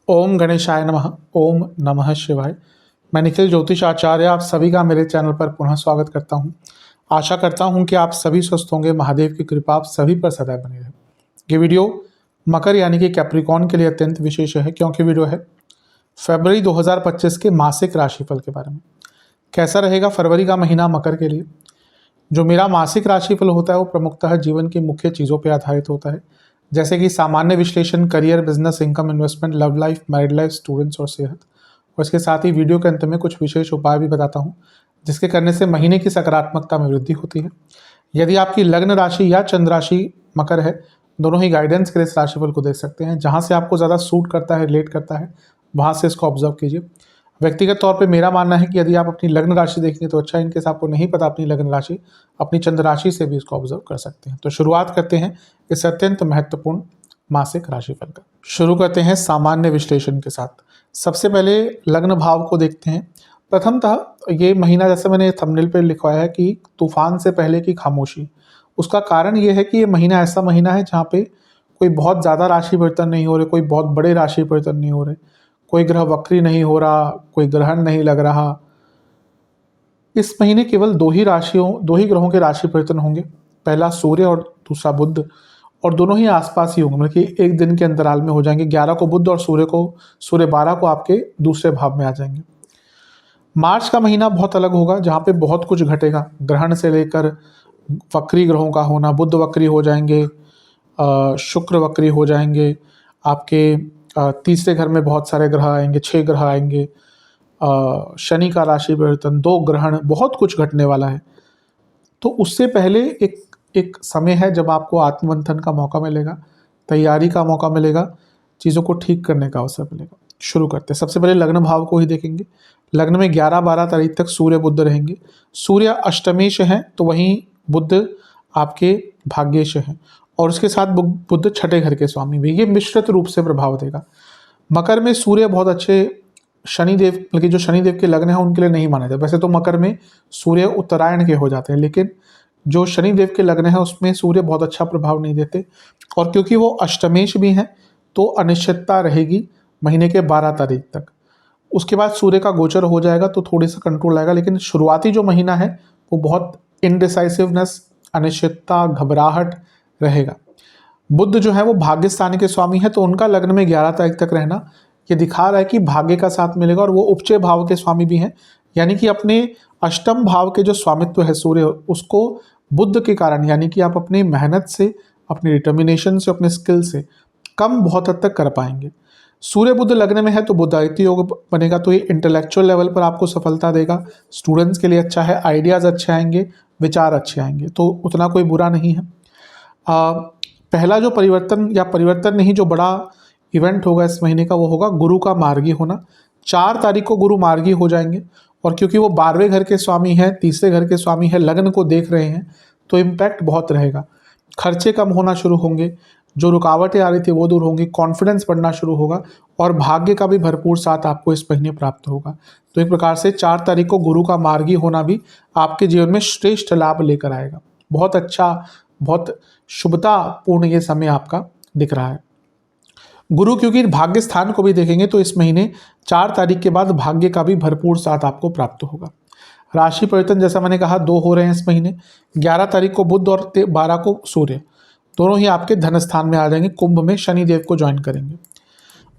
ओम गणेशाय नमः। ओम नमः शिवाय। मैं निखिल ज्योतिष आचार्य आप सभी का मेरे चैनल पर पुनः स्वागत करता हूं। आशा करता हूं कि आप सभी स्वस्थ होंगे। महादेव की कृपा आप सभी पर सदैव बनी रहे। ये वीडियो मकर यानी कि कैप्रिकॉर्न के लिए अत्यंत विशेष है, क्योंकि वीडियो है फरवरी 2025 के मासिक राशिफल के बारे में। कैसा रहेगा फरवरी का महीना मकर के लिए। जो मेरा मासिक राशिफल होता है वो प्रमुखतः जीवन की मुख्य चीज़ों पर आधारित होता है, जैसे कि सामान्य विश्लेषण, career, business, income, investment, love life, married life, students और सेहत। और इसके साथ ही वीडियो के अंत में कुछ विशेष उपाय भी बताता हूँ, जिसके करने से महीने की सकारात्मकता में वृद्धि होती है। यदि आपकी लग्न राशि या चंद्र राशि मकर है, दोनों ही गाइडेंस के लिए इस राशिफल को देख सकते हैं। जहाँ से आपको ज़्यादा सूट करता है, रिलेट करता है, वहाँ से इसको ऑब्जर्व कीजिए। व्यक्तिगत तौर पे मेरा मानना है कि यदि आप अपनी लग्न राशि देखेंगे तो अच्छा है। इनकेस आपको नहीं पता अपनी लग्न राशि, अपनी चंद्र राशि से भी इसको ऑब्जर्व कर सकते हैं। तो शुरुआत करते हैं इस अत्यंत महत्वपूर्ण मासिक राशिफल का। शुरू करते हैं सामान्य विश्लेषण के साथ। सबसे पहले लग्न भाव को देखते हैं। प्रथमतः ये महीना, जैसे मैंने थंबनेल पर लिखवाया है कि तूफान से पहले की खामोशी, उसका कारण ये है कि ये महीना ऐसा महीना है जहाँ पे कोई बहुत ज़्यादा राशि परिवर्तन नहीं हो रहे, कोई बहुत बड़े राशि परिवर्तन नहीं हो रहे, कोई ग्रह वक्री नहीं हो रहा, कोई ग्रहण नहीं लग रहा। इस महीने केवल दो ही ग्रहों के राशि परिवर्तन होंगे। पहला सूर्य और दूसरा बुध, और दोनों ही आसपास ही होंगे, मतलब कि एक दिन के अंतराल में हो जाएंगे। 11 को बुध और सूर्य 12 को आपके दूसरे भाव में आ जाएंगे। मार्च का महीना बहुत अलग होगा, जहाँ पे बहुत कुछ घटेगा। ग्रहण से लेकर वक्री ग्रहों का होना, बुध वक्री हो जाएंगे, शुक्र वक्री हो जाएंगे, आपके तीसरे घर में बहुत सारे ग्रह आएंगे, 6 ग्रह आएंगे, शनि का राशि परिवर्तन, 2 ग्रहण, बहुत कुछ घटने वाला है। तो उससे पहले एक समय है जब आपको आत्ममंथन का मौका मिलेगा, तैयारी का मौका मिलेगा, चीज़ों को ठीक करने का अवसर मिलेगा। शुरू करते हैं। सबसे पहले लग्न भाव को ही देखेंगे। लग्न में 11-12 तारीख तक सूर्य बुध रहेंगे। सूर्य अष्टमेश हैं, तो वहीं बुध आपके भाग्येश हैं, और उसके साथ बुध छठे घर के स्वामी भी। ये मिश्रित रूप से प्रभाव देगा। मकर में सूर्य बहुत अच्छे, शनिदेव, बल्कि जो शनिदेव के लग्न है उनके लिए नहीं माना जाता। वैसे तो मकर में सूर्य उत्तरायण के हो जाते हैं, लेकिन जो शनिदेव के लग्न है उसमें सूर्य बहुत अच्छा प्रभाव नहीं देते। और क्योंकि वो अष्टमेश भी हैं, तो अनिश्चितता रहेगी महीने के 12 तारीख तक। उसके बाद सूर्य का गोचर हो जाएगा तो थोड़ी सा कंट्रोल आएगा, लेकिन शुरुआती जो महीना है वो बहुत इनडिसाइसिवनेस, अनिश्चितता, घबराहट रहेगा। बुध जो है वो भाग्य स्थान के स्वामी है, तो उनका लग्न में 11 तारीख तक रहना ये दिखा रहा है कि भाग्य का साथ मिलेगा। और वो उपचय भाव के स्वामी भी हैं, यानी कि अपने अष्टम भाव के जो स्वामित्व है सूर्य, उसको बुध के कारण, यानी कि आप अपनी मेहनत से, अपनी डिटर्मिनेशन से, अपने स्किल से कम बहुत हद तक कर पाएंगे। सूर्य बुध लग्न में है तो बुधादित्य योग बनेगा, तो ये इंटेलेक्चुअल लेवल पर आपको सफलता देगा। स्टूडेंट्स के लिए अच्छा है, आइडियाज़ अच्छे आएंगे, विचार अच्छे आएंगे, तो उतना कोई बुरा नहीं है। पहला जो परिवर्तन नहीं, जो बड़ा इवेंट होगा इस महीने का, वो होगा गुरु का मार्गी होना। 4 तारीख को गुरु मार्गी हो जाएंगे, और क्योंकि वो 12वें घर के स्वामी हैं, तीसरे घर के स्वामी हैं, लग्न को देख रहे हैं, तो इम्पैक्ट बहुत रहेगा। खर्चे कम होना शुरू होंगे, जो रुकावटें आ रही थी वो दूर होंगी, कॉन्फिडेंस बढ़ना शुरू होगा, और भाग्य का भी भरपूर साथ आपको इस महीने प्राप्त होगा। तो एक प्रकार से 4 तारीख को गुरु का मार्गी होना भी आपके जीवन में श्रेष्ठ लाभ लेकर आएगा। बहुत अच्छा, बहुत शुभतापूर्ण ये समय आपका दिख रहा है। गुरु क्योंकि भाग्य स्थान को भी देखेंगे, तो इस महीने 4 तारीख के बाद भाग्य का भी भरपूर साथ आपको प्राप्त होगा। राशि परिवर्तन जैसा मैंने कहा 2 हो रहे हैं इस महीने। 11 तारीख को बुध और 12 को सूर्य, दोनों ही आपके धन स्थान में आ जाएंगे। कुंभ में शनिदेव को ज्वाइन करेंगे।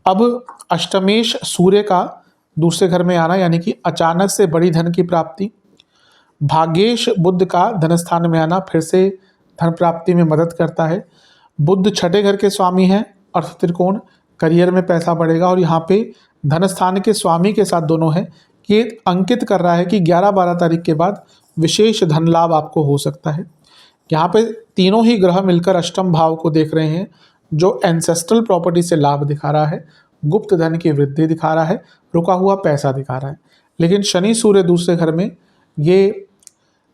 अब अष्टमेश सूर्य का दूसरे घर में आना, यानी कि अचानक से बड़ी धन की प्राप्ति। भाग्येश बुध का धन स्थान में आना फिर से धन प्राप्ति में मदद करता है। बुध छठे घर के स्वामी हैं, अर्थ त्रिकोण, करियर में पैसा बढ़ेगा। और यहाँ पे धन स्थान के स्वामी के साथ दोनों है, ये अंकित कर रहा है कि 11-12 तारीख के बाद विशेष धन लाभ आपको हो सकता है। यहाँ पे तीनों ही ग्रह मिलकर अष्टम भाव को देख रहे हैं, जो एंसेस्ट्रल प्रॉपर्टी से लाभ दिखा रहा है, गुप्त धन की वृद्धि दिखा रहा है, रुका हुआ पैसा दिखा रहा है। लेकिन शनि सूर्य दूसरे घर में, ये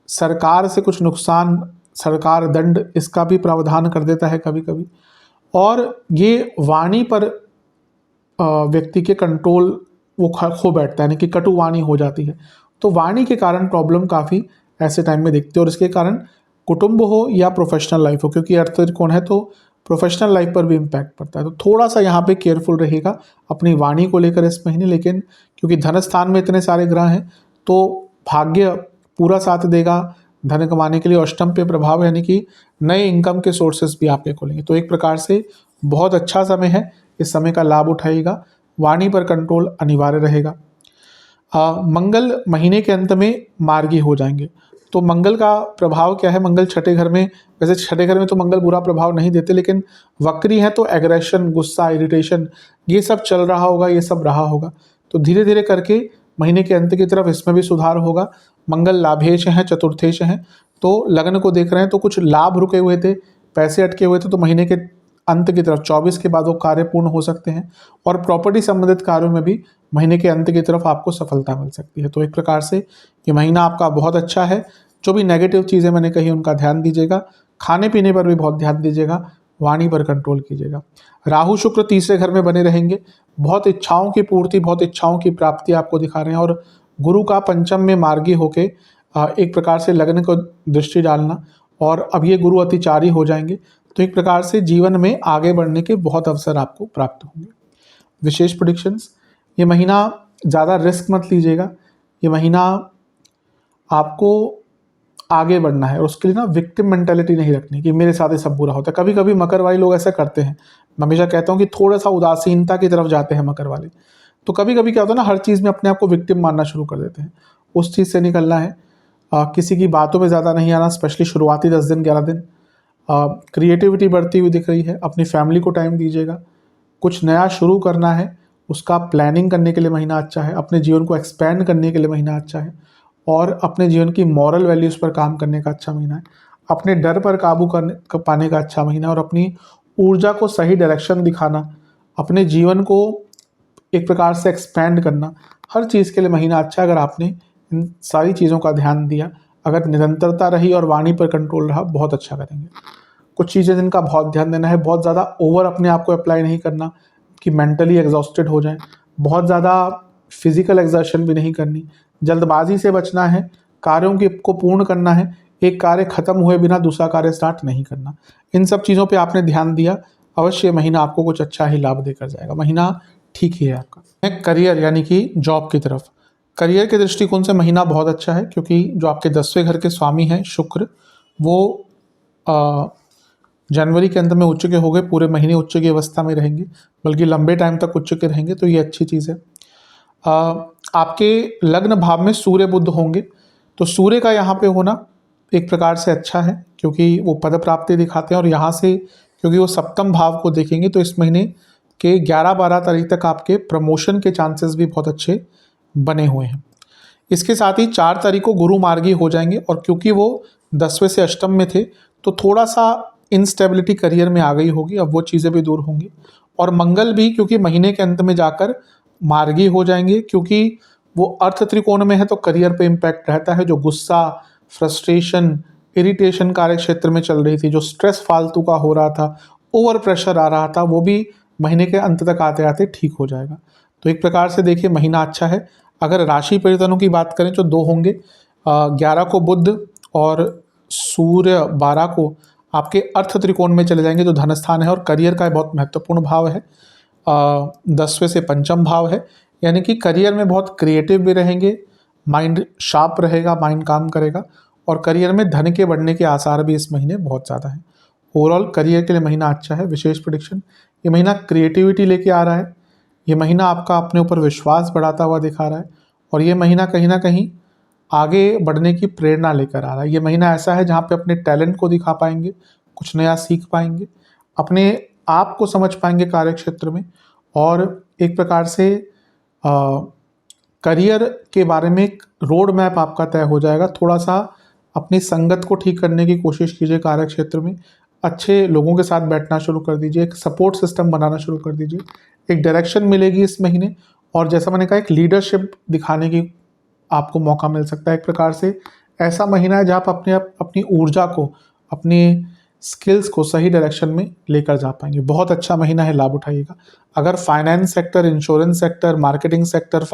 सरकार से कुछ नुकसान, सरकार दंड, इसका भी प्रावधान कर देता है कभी कभी। और ये वाणी पर व्यक्ति के कंट्रोल वो खो बैठता है, यानी कि कटु वाणी हो जाती है। तो वाणी के कारण प्रॉब्लम काफ़ी ऐसे टाइम में दिखती है, और इसके कारण कुटुंब हो या प्रोफेशनल लाइफ हो, क्योंकि अर्थ त्रिकोण है तो प्रोफेशनल लाइफ पर भी इम्पैक्ट पड़ता है। तो थोड़ा सा यहाँ पे केयरफुल रहेगा अपनी वाणी को लेकर इस महीने, लेकिन क्योंकि धन स्थान में इतने सारे ग्रह हैं तो भाग्य पूरा साथ देगा धन कमाने के लिए। अष्टम पे प्रभाव यानी कि नए इनकम के सोर्सेस भी आपके खुलेंगे। तो एक प्रकार से बहुत अच्छा समय है, इस समय का लाभ उठाइएगा। वाणी पर कंट्रोल अनिवार्य रहेगा। मंगल महीने के अंत में मार्गी हो जाएंगे। तो मंगल का प्रभाव क्या है? मंगल छठे घर में, वैसे छठे घर में तो मंगल बुरा प्रभाव नहीं देते, लेकिन वक्री है तो एग्रेशन, गुस्सा, इरिटेशन ये सब चल रहा होगा, ये सब रहा होगा। तो धीरे धीरे करके महीने के अंत की तरफ इसमें भी सुधार होगा। मंगल लाभेश हैं, चतुर्थेश हैं, तो लग्न को देख रहे हैं तो कुछ लाभ रुके हुए थे, पैसे अटके हुए थे, तो महीने के अंत की तरफ 24 के बाद वो कार्य पूर्ण हो सकते हैं। और प्रॉपर्टी संबंधित कार्यों में भी महीने के अंत की तरफ आपको सफलता मिल सकती है। तो एक प्रकार से ये महीना आपका बहुत अच्छा है। जो भी नेगेटिव चीज़ें मैंने कही उनका ध्यान दीजिएगा, खाने पीने पर भी बहुत ध्यान दीजिएगा, वाणी पर कंट्रोल कीजिएगा। राहु शुक्र तीसरे घर में बने रहेंगे, बहुत इच्छाओं की पूर्ति, बहुत इच्छाओं की प्राप्ति आपको दिखा रहे हैं। और गुरु का पंचम में मार्गी होके एक प्रकार से लग्न को दृष्टि डालना, और अब ये गुरु अतिचारी हो जाएंगे, तो एक प्रकार से जीवन में आगे बढ़ने के बहुत अवसर आपको प्राप्त होंगे। विशेष प्रेडिक्शंस, ये महीना ज़्यादा रिस्क मत लीजिएगा। ये महीना आपको आगे बढ़ना है और उसके लिए ना विक्टिम मेंटालिटी नहीं रखनी कि मेरे साथ ही सब बुरा होता है। कभी कभी मकर वाले लोग ऐसा करते हैं, मैं हमेशा कहता हूँ कि थोड़ा सा उदासीनता की तरफ जाते हैं मकर वाले। तो कभी कभी क्या होता है ना, हर चीज़ में अपने आप को विक्टिम मानना शुरू कर देते हैं। उस चीज़ से निकलना है। किसी की बातों में ज़्यादा नहीं आना, स्पेशली शुरुआती 10 दिन 11 दिन। क्रिएटिविटी बढ़ती हुई दिख रही है। अपनी फैमिली को टाइम दीजिएगा। कुछ नया शुरू करना है, उसका प्लानिंग करने के लिए महीना अच्छा है। अपने जीवन को एक्सपेंड करने के लिए महीना अच्छा है, और अपने जीवन की मॉरल वैल्यूज़ पर काम करने का अच्छा महीना है। अपने डर पर काबू पाने का अच्छा महीना है, और अपनी ऊर्जा को सही डायरेक्शन दिखाना, अपने जीवन को एक प्रकार से एक्सपेंड करना, हर चीज़ के लिए महीना अच्छा है। अगर आपने इन सारी चीज़ों का ध्यान दिया, अगर निरंतरता रही और वाणी पर कंट्रोल रहा, बहुत अच्छा करेंगे। कुछ चीज़ें जिनका बहुत ध्यान देना है, बहुत ज़्यादा ओवर अपने आप को अप्लाई नहीं करना कि मेंटली एग्जॉस्टेड हो जाए, बहुत ज़्यादा फिजिकल एग्जर्शन भी नहीं करनी, जल्दबाजी से बचना है, कार्यों को पूर्ण करना है, एक कार्य खत्म हुए बिना दूसरा कार्य स्टार्ट नहीं करना। इन सब चीज़ों पे आपने ध्यान दिया, अवश्य महीना आपको कुछ अच्छा ही लाभ देकर जाएगा। महीना ठीक ही है आपका। करियर यानी कि जॉब की तरफ, करियर के दृष्टिकोण से महीना बहुत अच्छा है, क्योंकि जो आपके 10वें घर के स्वामी हैं शुक्र, वो जनवरी के अंत में उच्च के हो गए, पूरे महीने उच्च की अवस्था में रहेंगे, बल्कि लंबे टाइम तक उच्च के रहेंगे, तो ये अच्छी चीज़ है। आपके लग्न भाव में सूर्य बुध होंगे, तो सूर्य का यहाँ पे होना एक प्रकार से अच्छा है, क्योंकि वो पद प्राप्ति दिखाते हैं, और यहाँ से क्योंकि वो सप्तम भाव को देखेंगे, तो इस महीने के 11-12 तारीख तक आपके प्रमोशन के चांसेस भी बहुत अच्छे बने हुए हैं। इसके साथ ही 4 तारीख को गुरु मार्गी हो जाएंगे, और क्योंकि वो 10वें से अष्टम में थे, तो थोड़ा सा इंस्टेबिलिटी करियर में आ गई होगी, अब वो चीज़ें भी दूर होंगी। और मंगल भी क्योंकि महीने के अंत में जाकर मार्गी हो जाएंगे, क्योंकि वो अर्थ त्रिकोण में है, तो करियर पे इम्पैक्ट रहता है। जो गुस्सा, फ्रस्ट्रेशन, इरिटेशन कार्य क्षेत्र में चल रही थी, जो स्ट्रेस फालतू का हो रहा था, ओवर प्रेशर आ रहा था, वो भी महीने के अंत तक आते आते ठीक हो जाएगा। तो एक प्रकार से देखिए महीना अच्छा है। अगर राशि परिवर्तनों की बात करें तो 2 होंगे, 11 को बुध और सूर्य 12 को आपके अर्थ त्रिकोण में चले जाएंगे, जो धन स्थान है और करियर का बहुत महत्वपूर्ण भाव है। 10वें से पंचम भाव है, यानी कि करियर में बहुत क्रिएटिव भी रहेंगे, माइंड शार्प रहेगा, माइंड काम करेगा, और करियर में धन के बढ़ने के आसार भी इस महीने बहुत ज़्यादा है। ओवरऑल करियर के लिए महीना अच्छा है। विशेष प्रेडिक्शन, ये महीना क्रिएटिविटी लेके आ रहा है, ये महीना आपका अपने ऊपर विश्वास बढ़ाता हुआ दिखा रहा है, और ये महीना कहीं ना कहीं आगे बढ़ने की प्रेरणा लेकर आ रहा है। ये महीना ऐसा है जहाँ पे अपने टैलेंट को दिखा पाएंगे, कुछ नया सीख पाएंगे, अपने आप को समझ पाएंगे कार्य क्षेत्र में, और एक प्रकार से करियर के बारे में एक रोड मैप आपका तय हो जाएगा। थोड़ा सा अपनी संगत को ठीक करने की कोशिश कीजिए कार्य क्षेत्र में, अच्छे लोगों के साथ बैठना शुरू कर दीजिए, एक सपोर्ट सिस्टम बनाना शुरू कर दीजिए, एक डायरेक्शन मिलेगी इस महीने, और जैसा मैंने कहा एक लीडरशिप दिखाने की आपको मौका मिल सकता है। एक प्रकार से ऐसा महीना है जहाँ आप अपनी ऊर्जा को, अपनी स्किल्स को सही डायरेक्शन में लेकर जा पाएंगे। बहुत अच्छा महीना है, लाभ उठाइएगा। अगर finance sector, insurance sector, marketing sector,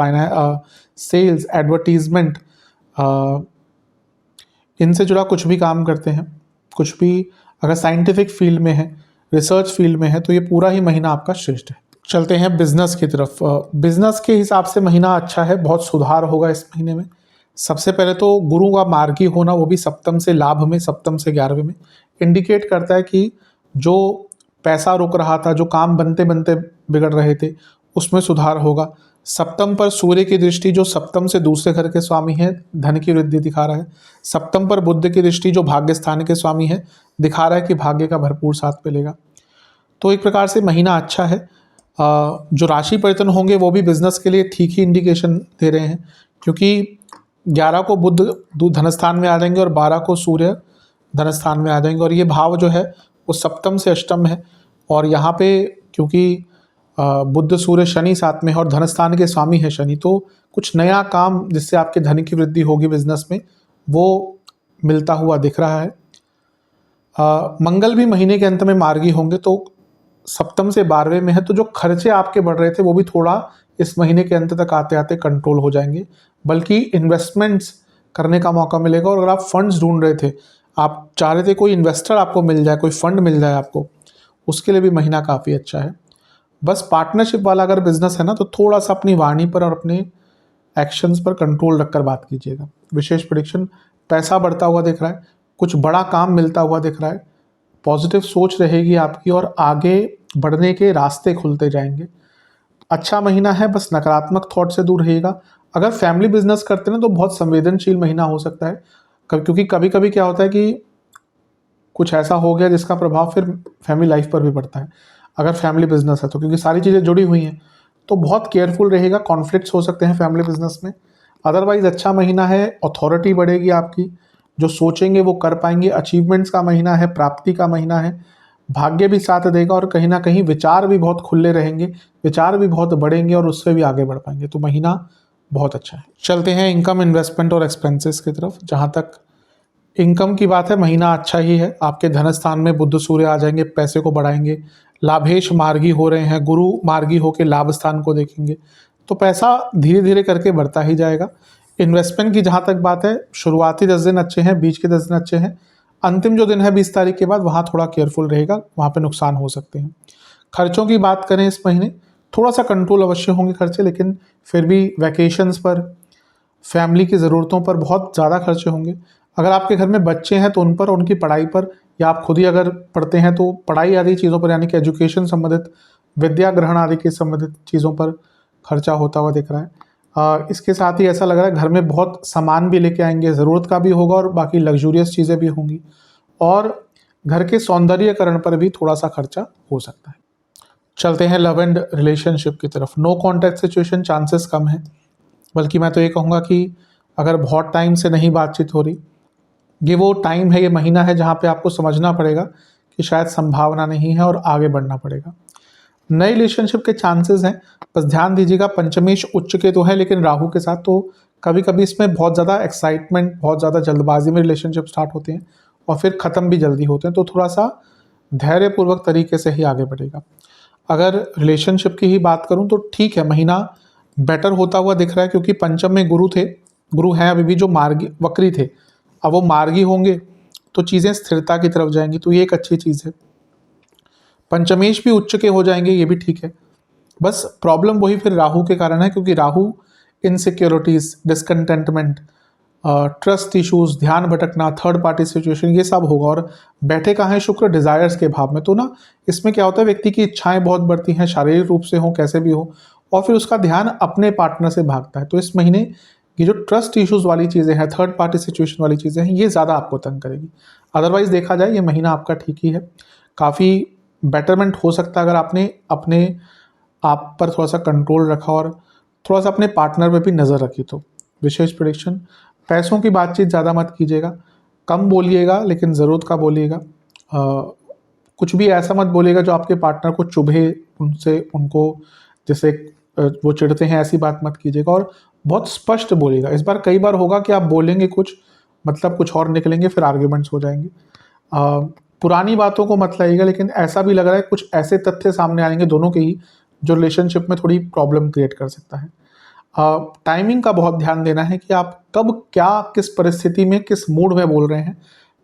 sales, advertisement, इनसे जुड़ा कुछ भी काम करते हैं, कुछ भी अगर साइंटिफिक फील्ड में है, रिसर्च फील्ड में है तो ये पूरा ही महीना आपका श्रेष्ठ है। चलते हैं बिजनेस की तरफ। बिजनेस के हिसाब से महीना अच्छा है, बहुत सुधार होगा इस महीने में। सबसे पहले तो गुरु का मार्गी होना, वो भी सप्तम से लाभ में, सप्तम से 11वें में, इंडिकेट करता है कि जो पैसा रुक रहा था, जो काम बनते बनते बिगड़ रहे थे, उसमें सुधार होगा। सप्तम पर सूर्य की दृष्टि, जो सप्तम से दूसरे घर के स्वामी है, धन की वृद्धि दिखा रहा है। सप्तम पर बुध की दृष्टि, जो भाग्य स्थान के स्वामी है, दिखा रहा है कि भाग्य का भरपूर साथ मिलेगा। तो एक प्रकार से महीना अच्छा है। जो राशि परिवर्तन होंगे वो भी बिजनेस के लिए ठीक ही इंडिकेशन दे रहे हैं, क्योंकि 11 को बुध धनस्थान में आ जाएंगे और 12 को सूर्य धनस्थान में आ जाएंगे, और ये भाव जो है वो सप्तम से अष्टम है। और यहाँ पे क्योंकि बुध सूर्य शनि साथ में है और धनस्थान के स्वामी है शनि, तो कुछ नया काम जिससे आपके धन की वृद्धि होगी बिजनेस में, वो मिलता हुआ दिख रहा है। मंगल भी महीने के अंत में मार्गी होंगे, तो सप्तम से 12वें में है, तो जो खर्चे आपके बढ़ रहे थे वो भी थोड़ा इस महीने के अंत तक आते आते कंट्रोल हो जाएंगे, बल्कि इन्वेस्टमेंट्स करने का मौका मिलेगा। और अगर आप फंड्स ढूंढ रहे थे, आप चाह रहे थे कोई इन्वेस्टर आपको मिल जाए, कोई फंड मिल जाए आपको, उसके लिए भी महीना काफ़ी अच्छा है। बस पार्टनरशिप वाला अगर बिजनेस है ना, तो थोड़ा सा अपनी वाणी पर और अपने एक्शंस पर कंट्रोल रखकर बात कीजिएगा। विशेष प्रेडिक्शन, पैसा बढ़ता हुआ दिख रहा है, कुछ बड़ा काम मिलता हुआ दिख रहा है, पॉजिटिव सोच रहेगी आपकी और आगे बढ़ने के रास्ते खुलते जाएंगे। अच्छा महीना है, बस नकारात्मक थॉट से दूर रहिएगा। अगर फैमिली बिजनेस करते हैं तो बहुत संवेदनशील महीना हो सकता है, क्योंकि कभी कभी क्या होता है कि कुछ ऐसा हो गया जिसका प्रभाव फिर फैमिली लाइफ पर भी पड़ता है। अगर फैमिली बिजनेस है तो, क्योंकि सारी चीज़ें जुड़ी हुई हैं, तो बहुत केयरफुल रहेगा। कॉन्फ्लिक्ट्स हो सकते हैं फैमिली बिजनेस में। अदरवाइज अच्छा महीना है, अथॉरिटी बढ़ेगी आपकी, जो सोचेंगे वो कर पाएंगे। अचीवमेंट्स का महीना है, प्राप्ति का महीना है, भाग्य भी साथ देगा और कहीं ना कहीं विचार भी बहुत खुले रहेंगे, विचार भी बहुत बढ़ेंगे और उससे भी आगे बढ़ पाएंगे। तो महीना बहुत अच्छा है। चलते हैं इनकम, इन्वेस्टमेंट और एक्सपेंसेस की तरफ। जहाँ तक इनकम की बात है, महीना अच्छा ही है। आपके धन स्थान में बुध सूर्य आ जाएंगे, पैसे को बढ़ाएंगे। लाभेश मार्गी हो रहे हैं, गुरु मार्गी होकर लाभ स्थान को देखेंगे, तो पैसा धीरे धीरे करके बढ़ता ही जाएगा। इन्वेस्टमेंट की जहाँ तक बात है, शुरुआती 10 दिन अच्छे हैं, बीच के 10 दिन अच्छे हैं, अंतिम जो दिन है 20 तारीख के बाद, वहाँ थोड़ा केयरफुल रहेगा, वहाँ पे नुकसान हो सकते हैं। खर्चों की बात करें, इस महीने थोड़ा सा कंट्रोल अवश्य होंगे खर्चे, लेकिन फिर भी वैकेशंस पर, फैमिली की ज़रूरतों पर बहुत ज़्यादा खर्चे होंगे। अगर आपके घर में बच्चे हैं तो उन पर, उनकी पढ़ाई पर, या आप खुद ही अगर पढ़ते हैं तो पढ़ाई आदि चीज़ों पर, यानी कि एजुकेशन संबंधित, विद्या ग्रहण आदि के संबंधित चीज़ों पर खर्चा होता हुआ दिख रहा है। इसके साथ ही ऐसा लग रहा है घर में बहुत सामान भी लेके आएंगे, ज़रूरत का भी होगा और बाकी लग्जूरियस चीज़ें भी होंगी, और घर के सौंदर्यकरण पर भी थोड़ा सा खर्चा हो सकता है। चलते हैं लव एंड रिलेशनशिप की तरफ। नो कॉन्टैक्ट सिचुएशन, चांसेस कम है, बल्कि मैं तो ये कहूँगा कि अगर बहुत टाइम से नहीं बातचीत हो रही, ये वो टाइम है, ये महीना है जहाँ पे आपको समझना पड़ेगा कि शायद संभावना नहीं है और आगे बढ़ना पड़ेगा। नए रिलेशनशिप के चांसेस हैं, बस ध्यान दीजिएगा। पंचमेश उच्च के तो है, लेकिन राहु के साथ, तो कभी कभी इसमें बहुत ज़्यादा एक्साइटमेंट, बहुत ज़्यादा जल्दबाजी में रिलेशनशिप स्टार्ट होते हैं और फिर ख़त्म भी जल्दी होते हैं, तो थोड़ा सा धैर्यपूर्वक तरीके से ही आगे बढ़ेगा। अगर रिलेशनशिप की ही बात करूं तो ठीक है, महीना बेटर होता हुआ दिख रहा है, क्योंकि पंचम में गुरु थे, गुरु हैं अभी भी, जो मार्गी वक्री थे, अब वो मार्गी होंगे तो चीज़ें स्थिरता की तरफ जाएंगी, तो ये एक अच्छी चीज़ है। पंचमेश भी उच्च के हो जाएंगे, ये भी ठीक है। बस प्रॉब्लम वही फिर राहु के कारण है, क्योंकि Rahu insecurities, discontentment, trust issues, ध्यान भटकना, थर्ड पार्टी सिचुएशन, ये सब होगा। और बैठे कहाँ है शुक्र, डिजायर्स के भाव में, तो ना इसमें क्या होता है, व्यक्ति की इच्छाएं बहुत बढ़ती हैं, शारीरिक रूप से हो, कैसे भी हो, और फिर उसका ध्यान अपने पार्टनर से भागता है। तो इस महीने ये जो ट्रस्ट इश्यूज वाली चीज़ें हैं, थर्ड पार्टी सिचुएशन वाली चीज़ें हैं, ये ज़्यादा आपको तंग करेगी। अदरवाइज देखा जाए ये महीना आपका ठीक ही है, काफ़ी बेटरमेंट हो सकता है अगर आपने अपने आप पर थोड़ा सा कंट्रोल रखा और थोड़ा सा अपने पार्टनर पर भी नज़र रखी। तो विशेष प्रेडिक्शन, पैसों की बातचीत ज़्यादा मत कीजिएगा, कम बोलिएगा, लेकिन ज़रूरत का बोलिएगा। कुछ भी ऐसा मत बोलिएगा जो आपके पार्टनर को चुभे, उनसे, उनको जैसे वो चिढ़ते हैं, ऐसी बात मत कीजिएगा, और बहुत स्पष्ट बोलिएगा। इस बार कई बार होगा कि आप बोलेंगे कुछ, मतलब कुछ और निकलेंगे, फिर आर्ग्यूमेंट्स हो जाएंगे। पुरानी बातों को मत लाइएगा, लेकिन ऐसा भी लग रहा है कुछ ऐसे तथ्य सामने आएंगे दोनों के ही, जो रिलेशनशिप में थोड़ी प्रॉब्लम क्रिएट कर सकता है। टाइमिंग का बहुत ध्यान देना है कि आप कब, क्या, किस परिस्थिति में, किस मूड में बोल रहे हैं।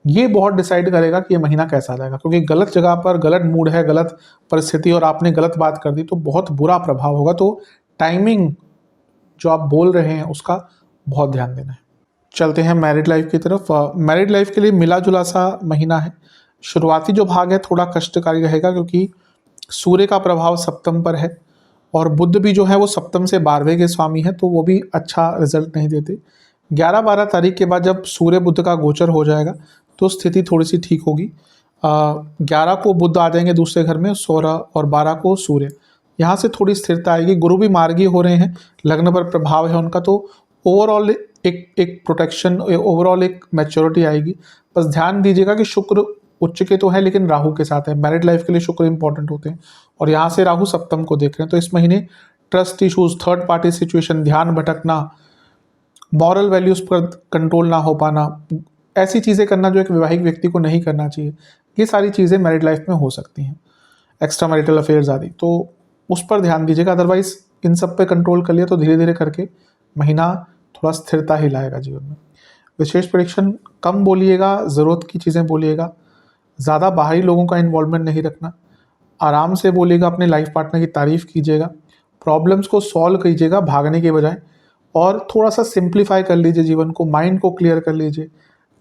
ये बहुत डिसाइड करेगा कि ये महीना कैसा जाएगा, क्योंकि गलत जगह पर गलत मूड है, गलत परिस्थिति और आपने गलत बात कर दी तो बहुत बुरा प्रभाव होगा। तो टाइमिंग जो आप बोल रहे हैं उसका बहुत ध्यान देना है। चलते हैं मैरिड लाइफ की तरफ। मैरिड लाइफ के लिए मिला जुला सा महीना है। शुरुआती जो भाग है थोड़ा कष्टकारी रहेगा, क्योंकि सूर्य का प्रभाव सप्तम पर है और बुध भी जो है वो सप्तम से 12वें के स्वामी है, तो वो भी अच्छा रिजल्ट नहीं देते। 11-12 तारीख के बाद जब सूर्य बुध का गोचर हो जाएगा तो स्थिति थोड़ी सी ठीक होगी। 11 को बुध आ जाएंगे दूसरे घर में, 16 और 12 को सूर्य, यहाँ से थोड़ी स्थिरता आएगी। गुरु भी मार्गी हो रहे हैं, लग्न पर प्रभाव है उनका, तो ओवरऑल एक प्रोटेक्शन, ओवरऑल एक मैच्योरिटी आएगी। बस ध्यान दीजिएगा कि शुक्र उच्च के तो है लेकिन राहु के साथ है। मैरिड लाइफ के लिए शुक्र इंपॉर्टेंट होते हैं और यहाँ से राहु सप्तम को देख रहे हैं, तो इस महीने trust issues, third party situation, ध्यान भटकना, मॉरल वैल्यूज पर कंट्रोल ना हो पाना, ऐसी चीज़ें करना जो एक वैवाहिक व्यक्ति को नहीं करना चाहिए, ये सारी चीज़ें मैरिड लाइफ में हो सकती हैं। एक्स्ट्रा मैरिटल अफेयर्स आदि, तो उस पर ध्यान दीजिएगा। अदरवाइज इन सब पे कंट्रोल कर लिया तो धीरे धीरे करके महीना थोड़ा स्थिरता ही लाएगा जीवन में। विशेष प्रेडिक्शन कम बोलिएगा, ज़रूरत की चीज़ें बोलिएगा, ज़्यादा बाहरी लोगों का इन्वॉल्वमेंट नहीं रखना, आराम से बोलिएगा, अपने लाइफ पार्टनर की तारीफ़ कीजिएगा, प्रॉब्लम्स को सॉल्व कीजिएगा भागने के बजाय, और थोड़ा सा सिंप्लीफाई कर लीजिए जीवन को, माइंड को क्लियर कर लीजिए,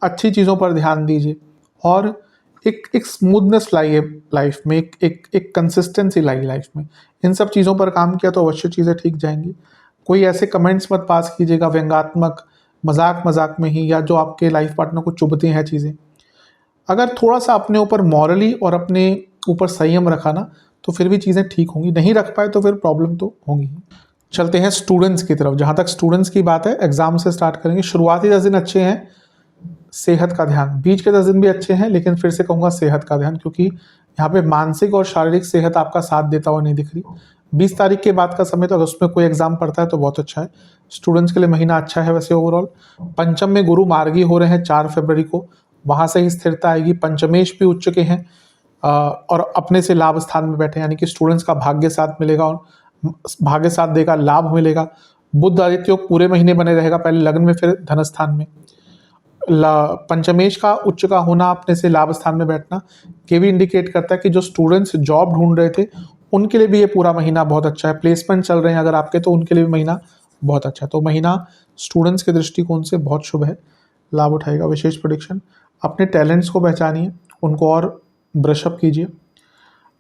अच्छी चीज़ों पर ध्यान दीजिए और एक स्मूथनेस लाइए लाइफ में, एक कंसिस्टेंसी लाइए लाइफ में। इन सब चीज़ों पर काम किया तो अवश्य चीज़ें ठीक जाएंगी। कोई ऐसे कमेंट्स मत पास कीजिएगा व्यंग्यात्मक, मजाक में ही, या जो आपके लाइफ पार्टनर को चुभती हैं चीज़ें। अगर थोड़ा सा अपने ऊपर मॉरली और अपने ऊपर संयम रखा ना तो फिर भी चीज़ें ठीक होंगी, नहीं रख पाए तो फिर प्रॉब्लम तो होंगी। चलते हैं स्टूडेंट्स की तरफ। जहाँ तक स्टूडेंट्स की बात है, एग्जाम से स्टार्ट करेंगे। शुरुआती 10 दिन अच्छे हैं, सेहत का ध्यान, बीच के 10 दिन भी अच्छे हैं, लेकिन फिर से कहूँगा सेहत का ध्यान, क्योंकि यहाँ पे मानसिक और शारीरिक सेहत आपका साथ देता हुआ नहीं दिख रही। 20 तारीख के बाद का समय तो अगर उसमें कोई एग्जाम पड़ता है तो बहुत अच्छा है। स्टूडेंट्स के लिए महीना अच्छा है वैसे ओवरऑल। पंचम में गुरु मार्गी हो रहे हैं 4 फरवरी को, वहाँ से ही स्थिरता आएगी। पंचमेश भी उच्च के हैं और अपने से लाभ स्थान में बैठे, यानी कि स्टूडेंट्स का भाग्य साथ मिलेगा और भाग्य साथ देगा, लाभ मिलेगा। बुध आदित्य योग पूरे महीने बने रहेगा, पहले लग्न में फिर धन स्थान में। पंचमेश का उच्च का होना, अपने से लाभ स्थान में बैठना, ये भी इंडिकेट करता है कि जो स्टूडेंट्स जॉब ढूंढ रहे थे उनके लिए भी ये पूरा महीना बहुत अच्छा है। प्लेसमेंट चल रहे हैं अगर आपके, तो उनके लिए भी महीना बहुत अच्छा है। तो महीना स्टूडेंट्स के दृष्टिकोण से बहुत शुभ है, लाभ उठाएगा। विशेष प्रेडिक्शन, अपने टैलेंट्स को पहचानिए, उनको और ब्रश अप कीजिए,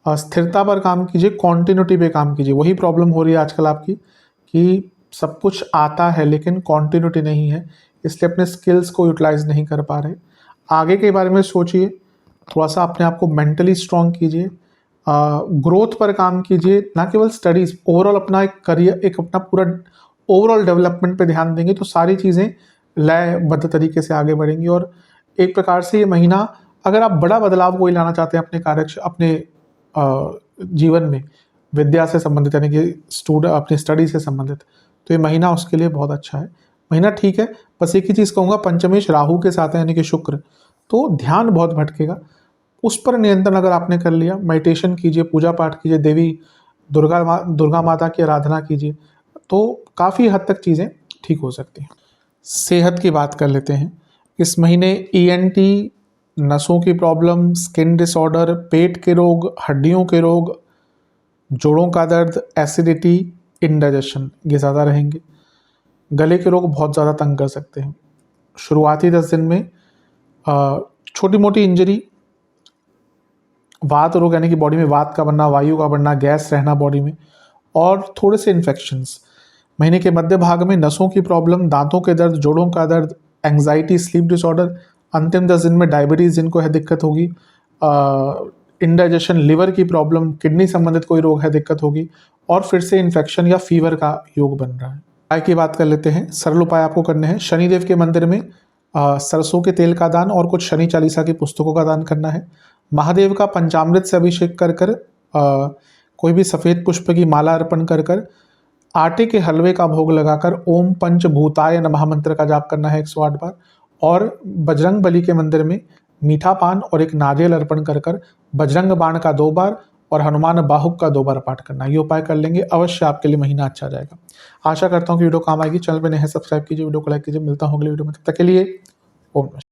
स्थिरता पर काम कीजिए, कॉन्टिन्यूटी पे काम कीजिए। वही प्रॉब्लम हो रही है आजकल आपकी कि सब कुछ आता है लेकिन कॉन्टिन्यूटी नहीं है, इसलिए अपने स्किल्स को यूटिलाइज नहीं कर पा रहे। आगे के बारे में सोचिए, थोड़ा सा अपने आप को मेंटली स्ट्रॉन्ग कीजिए, ग्रोथ पर काम कीजिए, ना केवल स्टडीज़, ओवरऑल अपना एक करियर, एक अपना पूरा ओवरऑल डेवलपमेंट पे ध्यान देंगे तो सारी चीज़ें लयबद्ध तरीके से आगे बढ़ेंगी। और एक प्रकार से ये महीना, अगर आप बड़ा बदलाव कोई लाना चाहते हैं अपने जीवन में, विद्या से संबंधित, यानी कि अपनी स्टडी से संबंधित, तो ये महीना उसके लिए बहुत अच्छा है। महीना ठीक है, बस एक ही चीज़ कहूँगा, पंचमेश राहु के साथ है यानी कि शुक्र, तो ध्यान बहुत भटकेगा, उस पर नियंत्रण अगर आपने कर लिया, मेडिटेशन कीजिए, पूजा पाठ कीजिए, देवी दुर्गा माता की आराधना कीजिए, तो काफ़ी हद तक चीज़ें ठीक हो सकती हैं। सेहत की बात कर लेते हैं। इस महीने ENT, नसों की प्रॉब्लम, स्किन डिसऑर्डर, पेट के रोग, हड्डियों के रोग, जोड़ों का दर्द, एसिडिटी, इंडाइजेशन, ये ज़्यादा रहेंगे। गले के रोग बहुत ज़्यादा तंग कर सकते हैं। शुरुआती 10 दिन में छोटी मोटी इंजरी, वात रोग यानी कि बॉडी में वात का बनना, वायु का बनना, गैस रहना बॉडी में, और थोड़े से इन्फेक्शंस। महीने के मध्य भाग में नसों की प्रॉब्लम, दांतों के दर्द, जोड़ों का दर्द, एंग्जाइटी, स्लीप डिसऑर्डर। अंतिम 10 दिन में डायबिटीज़ जिनको है दिक्कत होगी, इंडाइजेशन, लिवर की प्रॉब्लम, किडनी संबंधित कोई रोग है दिक्कत होगी, और फिर से इन्फेक्शन या फीवर का योग बन रहा है। उपाय की बात कर लेते हैं। सरल उपाय आपको करने हैं। शनिदेव के मंदिर में सरसों के तेल का दान और कुछ शनि चालीसा की पुस्तकों का दान करना है। महादेव का पंचामृत से अभिषेक कर कर कोई भी सफ़ेद पुष्प की माला अर्पण कर कर आटे के हलवे का भोग लगाकर ओम पंचभूताय नमः मंत्र का जाप करना है 108 बार, और बजरंग बली के मंदिर में मीठा पान और एक नारियल अर्पण कर कर बजरंग बाण का 2 बार और हनुमान बाहुक का 2 बार पाठ करना है। ये उपाय कर लेंगे, अवश्य आपके लिए महीना अच्छा जाएगा। आशा करता हूँ कि वीडियो काम आएगी। चैनल पे नए हैं, सब्सक्राइब कीजिए, वीडियो को लाइक कीजिए। मिलता हूँ अगले वीडियो में, तब तक के लिए ओम नमः।